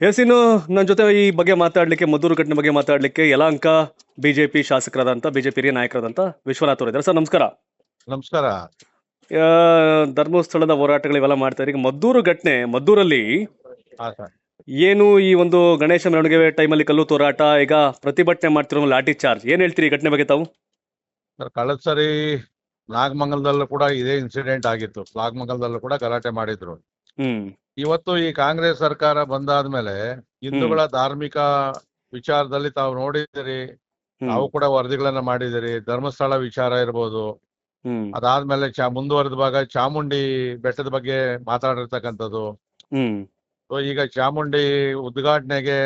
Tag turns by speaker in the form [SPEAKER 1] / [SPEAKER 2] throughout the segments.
[SPEAKER 1] S ಇನ್ನು ನನ್ನ ಜೊತೆ ಈ ಬಗ್ಗೆ ಮಾತಾಡಲಿಕ್ಕೆ ಮದ್ದೂರು ಘಟನೆ ಬಗ್ಗೆ ಮಾತಾಡಲಿಕ್ಕೆ ಯಲಹಂಕ ಬಿಜೆಪಿ ಶಾಸಕರಾದಂಥ ಬಿಜೆಪಿ ಹಿರಿಯ ನಾಯಕರಾದಂಥ ವಿಶ್ವನಾಥ್ ಅವರು ಇದ್ದಾರೆ. ಸರ್ ನಮಸ್ಕಾರ.
[SPEAKER 2] ನಮಸ್ಕಾರ.
[SPEAKER 1] ಆ, ಧರ್ಮಸ್ಥಳದ ಹೋರಾಟಗಳು ಇವೆಲ್ಲ ಮಾಡ್ತಾರೆ. ಈಗ ಮದ್ದೂರು ಘಟನೆ, ಮದ್ದೂರಲ್ಲಿ
[SPEAKER 2] ಹಾ ಸರ್.
[SPEAKER 1] ಏನು ಈ ಒಂದು ಗಣೇಶ ಮೆರವಣಿಗೆ ಟೈಮಲ್ಲಿ ಕಲ್ಲು ತೂರಾಟ, ಈಗ ಪ್ರತಿಭಟನೆ ಮಾಡ್ತಿರೋ ಲಾಠಿ ಚಾರ್ಜ್, ಏನ್ ಹೇಳ್ತೀರಿ ಈ ಘಟನೆ ಬಗ್ಗೆ ತಾವು?
[SPEAKER 2] ಸರ್, ಕಳೆದ ಸರಿ ನಾಗಮಂಗಲದಲ್ಲೂ ಕೂಡ ಇದೇ ಇನ್ಸಿಡೆಂಟ್ ಆಗಿತ್ತು. ನಾಗಮಂಗಲದಲ್ಲೂ ಕೂಡ ಗಲಾಟೆ ಮಾಡಿದ್ರು.
[SPEAKER 1] ಹ್ಮ್
[SPEAKER 2] ಇವತ್ತು ಈ ಕಾಂಗ್ರೆಸ್ ಸರ್ಕಾರ ಬಂದಾದ್ಮೇಲೆ ಹಿಂದೂಗಳ ಧಾರ್ಮಿಕ ವಿಚಾರದಲ್ಲಿ ತಾವು ನೋಡಿದಿರಿ, ತಾವು ಕೂಡ ವರದಿಗಳನ್ನ ಮಾಡಿದಿರಿ. ಧರ್ಮಸ್ಥಳ ವಿಚಾರ ಇರ್ಬೋದು,
[SPEAKER 1] ಹ್ಮ್
[SPEAKER 2] ಅದಾದ್ಮೇಲೆ ಮುಂದುವರೆದ ಭಾಗ ಚಾಮುಂಡಿ ಬೆಟ್ಟದ ಬಗ್ಗೆ ಮಾತಾಡಿರ್ತಕ್ಕಂಥದ್ದು.
[SPEAKER 1] ಹ್ಮ್
[SPEAKER 2] ಸೊ ಈಗ ಚಾಮುಂಡಿ ಉದ್ಘಾಟನೆಗೆ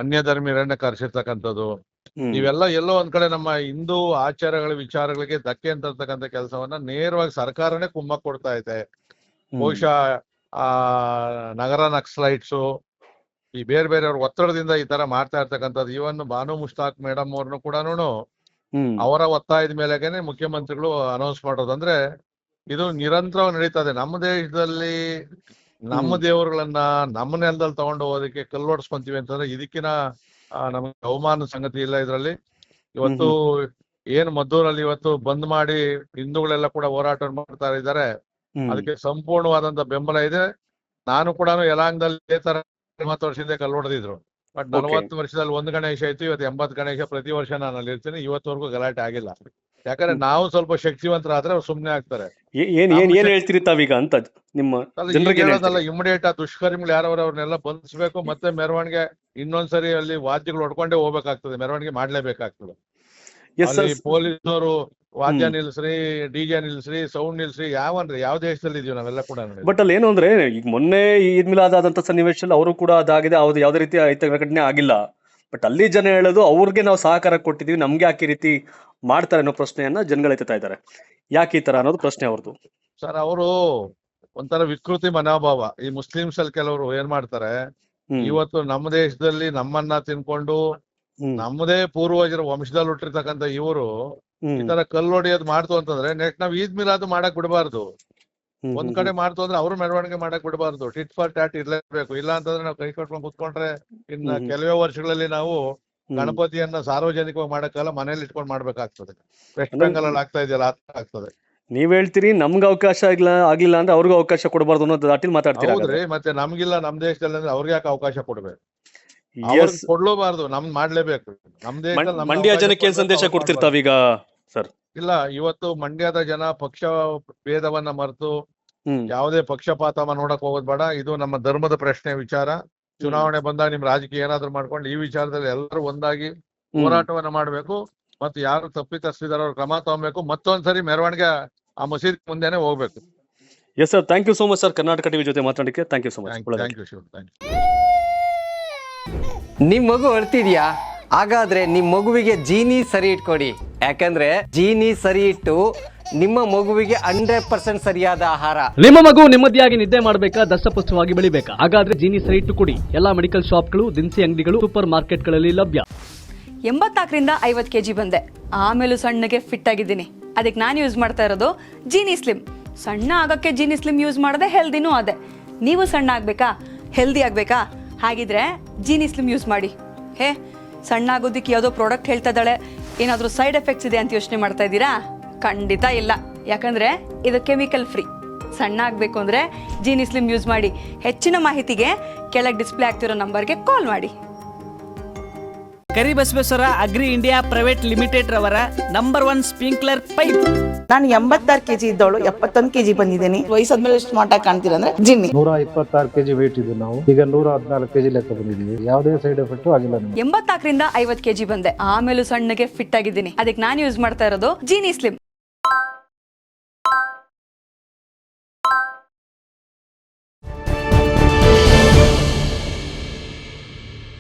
[SPEAKER 2] ಅನ್ಯ ಧರ್ಮೀಯರನ್ನ ಕರೆಸಿರ್ತಕ್ಕಂಥದ್ದು. ಇವೆಲ್ಲ ಎಲ್ಲೋ ಒಂದ್ ಕಡೆ ನಮ್ಮ ಹಿಂದೂ ಆಚಾರಗಳ ವಿಚಾರಗಳಿಗೆ ಧಕ್ಕೆ ಅಂತಕ್ಕಂಥ ಕೆಲಸವನ್ನ ನೇರವಾಗಿ ಸರ್ಕಾರನೇ ಕುಮ್ಮಕ್ ಕೊಡ್ತಾ ಇದೆ. ಬಹುಶಃ ನಗರ ನಕ್ಸಲೈಟ್ಸು ಈ ಬೇರೆ ಬೇರೆಯವ್ರ ಒತ್ತಡದಿಂದ ಈ ತರ ಮಾಡ್ತಾ ಇರ್ತಕ್ಕಂಥದ್ದು. ಇವನ್ ಬಾನು ಮುಷ್ತಾಕ್ ಮೇಡಮ್ ಅವ್ರನ್ನು ಕೂಡ ಅವರ ಒತ್ತಾಯದ ಮೇಲೆಗೇನೆ ಮುಖ್ಯಮಂತ್ರಿಗಳು ಅನೌನ್ಸ್ ಮಾಡೋದು. ಅಂದ್ರೆ ಇದು ನಿರಂತರವಾಗಿ ನಡೀತಾ ಇದೆ. ನಮ್ಮ ದೇಶದಲ್ಲಿ ನಮ್ಮ ದೇವರುಗಳನ್ನ ನಮ್ಮ ನೆಲದಲ್ಲಿ ತಗೊಂಡು ಹೋಗೋದಕ್ಕೆ ಕಲ್ಲೋಡಿಸ್ಕೊಂತೀವಿ ಅಂತಂದ್ರೆ ಇದಕ್ಕಿನ ನಮ್ಗೆ ಅವಮಾನ ಸಂಗತಿ ಇಲ್ಲ. ಇದರಲ್ಲಿ ಇವತ್ತು ಏನ್ ಮದ್ದೂರಲ್ಲಿ ಇವತ್ತು ಬಂದ್ ಮಾಡಿ ಹಿಂದೂಗಳೆಲ್ಲ ಕೂಡ ಹೋರಾಟ ಮಾಡ್ತಾ ಇದ್ದಾರೆ. ಅದಕ್ಕೆ ಸಂಪೂರ್ಣವಾದಂತ ಬೆಂಬಲ ಇದೆ. ನಾನು ಕೂಡ ಯಲಹಂಕದಲ್ಲಿ ಇದೇ ತರ 40 ವರ್ಷದಿಂದ ಕಲ್ಲು ಹೊಡೆದಿದ್ರು. ಬಟ್ 40 ವರ್ಷದಲ್ಲಿ ಒಂದು ಗಣೇಶ ಆಯ್ತು, ಇವತ್ತು 80 ಗಣೇಶ ಪ್ರತಿ ವರ್ಷ ನಾನು ಅಲ್ಲಿ ಇರ್ತೀನಿ. ಇವತ್ತವರೆಗೂ ಗಲಾಟೆ ಆಗಿಲ್ಲ. ಯಾಕಂದ್ರೆ ನಾವು ಸ್ವಲ್ಪ ಶಕ್ತಿವಂತರಾದ್ರೆ ಅವ್ರು ಸುಮ್ನೆ ಆಗ್ತಾರೆ.
[SPEAKER 1] ಏನ್ ಹೇಳ್ತೀರಿ ತಾವೀಗ ಅಂತ ನಿಮ್ಮ
[SPEAKER 2] ಹೇಳೋದಲ್ಲ, ಇಮಿಡಿಯೇಟ್ ಆ ದುಷ್ಕರ್ಮಿಗಳು ಯಾರವ್ರ ಅವ್ರನ್ನೆಲ್ಲ ಬಂಧಿಸ್ಬೇಕು. ಮತ್ತೆ ಮೆರವಣಿಗೆ ಇನ್ನೊಂದ್ಸರಿ ಅಲ್ಲಿ ವಾದ್ಯಗಳು ಹೊಡ್ಕೊಂಡೇ ಹೋಗ್ಬೇಕಾಗ್ತದೆ, ಮೆರವಣಿಗೆ ಮಾಡ್ಲೇಬೇಕಾಗ್ತದೆ. ಪೊಲೀಸ್ನವರು ವಾದ್ಯ ನಿಲ್ಸ್ರಿ, ಡಿಜೆ ನಿಲ್ಸ್ರಿ, ಸೌಂಡ್ ನಿಲ್ಸ್ರಿ, ಯಾವ ದೇಶದಲ್ಲಿ ಇದೀವಿ ನಾವೆಲ್ಲ ಕೂಡ.
[SPEAKER 1] ಬಟ್ ಅಲ್ಲಿ ಏನು ಅಂದ್ರೆ, ಈಗ ಮೊನ್ನೆ ಈದ್ ಮಿಲಾದ್ ಆದಂತ ಸನ್ನಿವೇಶದಲ್ಲಿ ಅವರು ಕೂಡ ಅದಾಗಿದೆ, ಯಾವುದೇ ರೀತಿ ಅಹಿತಕರ ಘಟನೆ ಆಗಿಲ್ಲ. ಬಟ್ ಅಲ್ಲಿ ಜನ ಹೇಳೋದು ಅವ್ರಿಗೆ ನಾವು ಸಹಕಾರ ಕೊಟ್ಟಿದೀವಿ, ನಮ್ಗೆ ಯಾಕೆ ಈ ರೀತಿ ಮಾಡ್ತಾರೆ ಅನ್ನೋ ಪ್ರಶ್ನೆಯನ್ನ ಜನಗಳು ಎತ್ತಾ ಇದ್ದಾರೆ. ಯಾಕೆ ಈ ತರ ಅನ್ನೋದು ಪ್ರಶ್ನೆ ಅವ್ರದ್ದು.
[SPEAKER 2] ಸರ್, ಅವರು ಒಂಥರ ವಿಕೃತಿ ಮನೋಭಾವ. ಈ ಮುಸ್ಲಿಮ್ಸ್ ಅಲ್ಲಿ ಕೆಲವರು ಏನ್ ಮಾಡ್ತಾರೆ, ಇವತ್ತು ನಮ್ಮ ದೇಶದಲ್ಲಿ ನಮ್ಮನ್ನ ತಿನ್ಕೊಂಡು ನಮ್ಮದೇ ಪೂರ್ವಜರ ವಂಶದಲ್ಲಿ ಹುಟ್ಟಿರ್ತಕ್ಕಂಥ ಇವರು ಈ ತರ ಕಲ್ಲೊಡೆಯೋದು ಮಾಡ್ತು ಅಂತಂದ್ರೆ ನೆಕ್ಸ್ಟ್ ನಾವ್ ಈದ್ ಮಿಲಾದ್ ಮಾಡಕ್ ಬಿಡಬಾರ್ದು. ಒಂದ್ ಕಡೆ ಮಾಡ್ತು ಅಂದ್ರೆ ಅವ್ರು ಮೆರವಣಿಗೆ ಮಾಡಕ್ ಬಿಡಬಾರ್ದು. ಟಿಟ್ ಫಾರ್ ಟ್ಯಾಟ್ ಇರ್ಲೇಬೇಕು. ಇಲ್ಲ ಅಂತಂದ್ರೆ ನಾವು ಕೈ ಕಟ್ಕೊಂಡು ಕುತ್ಕೊಂಡ್ರೆ ಇನ್ನ ಕೆಲವೇ ವರ್ಷಗಳಲ್ಲಿ ನಾವು ಗಣಪತಿಯನ್ನ ಸಾರ್ವಜನಿಕವಾಗಿ ಮಾಡಕ್ಕಲ್ಲ, ಮನೇಲಿ ಇಟ್ಕೊಂಡು ಮಾಡ್ಬೇಕಾಗ್ತದೆ. ವೆಸ್ಟ್ ಬೆಂಗಾಲ್ ಅಲ್ಲಿ ಆಗ್ತಾ ಇದೆಯಲ್ಲ, ಆಗ್ತದೆ.
[SPEAKER 1] ನೀವ್ ಹೇಳ್ತೀರಿ ನಮ್ಗೆ ಅವಕಾಶ ಆಗ್ಲಿಲ್ಲ ಅಂದ್ರೆ ಅವ್ರಿಗೂ ಅವಕಾಶ ಕೊಡಬಾರ್ದು ಅನ್ನೋದು ದಾಟಿಲ್ ಮಾತಾಡ್ತೀರಾ?
[SPEAKER 2] ಹೌದ್ರಿ, ಮತ್ತೆ ನಮ್ಗಿಲ್ಲ ನಮ್ ದೇಶದಲ್ಲಿ ಅಂದ್ರೆ ಅವ್ರಿಗೆ ಯಾಕೆ ಅವಕಾಶ ಕೊಡ್ಬೇಕು? ಕೊಡ್ಲೂಬಾರ್ದು, ನಮ್ದ್ ಮಾಡ್ಲೇಬೇಕು. ನಮ್ ದೇಶದಲ್ಲಿ
[SPEAKER 1] ಮಂಡ್ಯ ಜನಕ್ಕೆ ಏನ್ ಸಂದೇಶ ಕೊಡ್ತಿರ್ತಾವೀಗ ಸರ್?
[SPEAKER 2] ಇಲ್ಲ, ಇವತ್ತು ಮಂಡ್ಯದ ಜನ ಪಕ್ಷ ಭೇದವನ್ನ ಮರೆತು ಯಾವುದೇ ಪಕ್ಷಪಾತವನ್ನ ನೋಡಕ್ ಹೋಗೋದ್ ಬೇಡ. ಇದು ನಮ್ಮ ಧರ್ಮದ ಪ್ರಶ್ನೆ ವಿಚಾರ. ಚುನಾವಣೆ ಬಂದಾಗ ನಿಮ್ ರಾಜಕೀಯ ಏನಾದ್ರು ಮಾಡ್ಕೊಂಡು ಈ ವಿಚಾರದಲ್ಲಿ ಎಲ್ಲರೂ ಒಂದಾಗಿ ಹೋರಾಟವನ್ನ ಮಾಡ್ಬೇಕು. ಮತ್ತು ಯಾರು ತಪ್ಪಿತಸ್ಥರಿದಾರ ಅವ್ರ ಕ್ರಮ ತಗೊಬೇಕು. ಮತ್ತೊಂದ್ಸರಿ ಮೆರವಣಿಗೆ ಆ ಮಸೀದಿ ಮುಂದೆನೆ ಹೋಗ್ಬೇಕು.
[SPEAKER 1] Yes sir, thank you so much sir. Karnataka TV ಜೊತೆ ಮಾತಾಡಲಿಕ್ಕೆ thank you so much.
[SPEAKER 2] Thank you Shiv, thank you.
[SPEAKER 3] ನಿಮ್ ಮಗು ಅಳ್ತಿದ್ಯಾ? ಹಾಗಾದ್ರೆ ನಿಮ್ ಮಗುವಿಗೆ ಜೀನಿ ಸರಿ ಇಟ್ಕೊಡಿ. ಯಾಕಂದ್ರೆ ಜೀನಿ ಸರಿ ಇಟ್ಟು ನಿಮ್ಮ ಮಗುವಿಗೆ 100% ಸರಿಯಾದ ಆಹಾರ.
[SPEAKER 4] ನಿಮ್ಮ ಮಗು ನೆಮ್ಮದಿಯಾಗಿ ನಿದ್ದೆ ಮಾಡಬೇಕಾ, ದಷ್ಟಪುಷ್ಟವಾಗಿ ಬೆಳಿಬೇಕಾ? ಹಾಗಾದ್ರೆ ಜೀನಿ ಸರಿ ಇಟ್ಟು ಕೊಡಿ. ಎಲ್ಲಾ ಮೆಡಿಕಲ್ ಶಾಪ್ಗಳು, ದಿನಸಿ ಅಂಗಡಿಗಳು, ಸೂಪರ್ ಮಾರ್ಕೆಟ್ಗಳಲ್ಲಿ ಲಭ್ಯ.
[SPEAKER 5] 84ರಿಂದ 50 kg ಬಂದೆ. ಆಮೇಲೂ ಸಣ್ಣಗೆ ಫಿಟ್ ಆಗಿದ್ದೀನಿ. ಅದಕ್ಕೆ ನಾನು ಯೂಸ್ ಮಾಡ್ತಾ ಇರೋದು ಜೀನಿ ಸ್ಲಿಮ್. ಸಣ್ಣ ಆಗಕ್ಕೆ ಜೀನಿ ಸ್ಲಿಮ್ ಯೂಸ್ ಮಾಡದೆ ಹೆಲ್ದಿನೂ ಅದೇ. ನೀವು ಸಣ್ಣ ಆಗ್ಬೇಕಾ, ಹೆಲ್ದಿ ಆಗ್ಬೇಕಾ? ಹಾಗಿದ್ರೆ ಜೀನಿ ಸ್ಲಿಮ್ ಯೂಸ್ ಮಾಡಿ. ಸಣ್ಣ ಆಗೋದಕ್ಕೆ ಯಾವುದೋ ಪ್ರಾಡಕ್ಟ್ ಹೇಳ್ತಾ ಇದ್ದಾಳೆ, ಏನಾದರೂ ಸೈಡ್ ಎಫೆಕ್ಟ್ಸ್ ಇದೆ ಅಂತ ಯೋಚನೆ ಮಾಡ್ತಾ ಇದ್ದೀರಾ? ಖಂಡಿತ ಇಲ್ಲ. ಯಾಕಂದ್ರೆ ಇದು ಕೆಮಿಕಲ್ ಫ್ರೀ. ಸಣ್ಣ ಆಗಬೇಕು ಅಂದ್ರೆ ಜೀನಿ ಸ್ಲಿಮ್ ಯೂಸ್ ಮಾಡಿ. ಹೆಚ್ಚಿನ ಮಾಹಿತಿಗೆ ಕೆಳಗೆ ಡಿಸ್ಪ್ಲೇ ಆಗ್ತಿರೋ ನಂಬರ್ಗೆ ಕಾಲ್ ಮಾಡಿ.
[SPEAKER 6] Karibasaveshwara agri India private limited ರವರ ನಂಬರ್ 1 ಸ್ಪ್ರಿಂಕ್ಲರ್ ಪೈಪ್.
[SPEAKER 7] ನಾನು 86 kg ಇದ್ದವಳು 71 kg ಬಂದಿದ್ದೀನಿ. ವಯಸ್ಸಾದ್ಮೇಲೆ ಸ್ಮಾರ್ಟ್ ಆಗಿ ಕಾಣ್ತೀರಾ ಅಂದ್ರೆ ಜಿನ್ನಿ.
[SPEAKER 8] 126 kg ವೇಟ್ ಇದ್ದು ನಾವು ಈಗ 114 kg ಲೆಕ್ಕ ಬಂದಿದ್ದೀವಿ. ಯಾವುದೇ ಸೈಡ್ ಎಫೆಕ್ಟ್ ಆಗಿಲ್ಲ.
[SPEAKER 5] 84ರಿಂದ 50 kg ಬಂದೆ. ಆಮೇಲೂ ಸಣ್ಣಗೆ ಫಿಟ್ ಆಗಿದ್ದೀನಿ. ಅದಕ್ಕೆ ನಾನು ಯೂಸ್ ಮಾಡ್ತಾ ಇರೋದು ಜೀನಿ ಸ್ಲಿಮ್.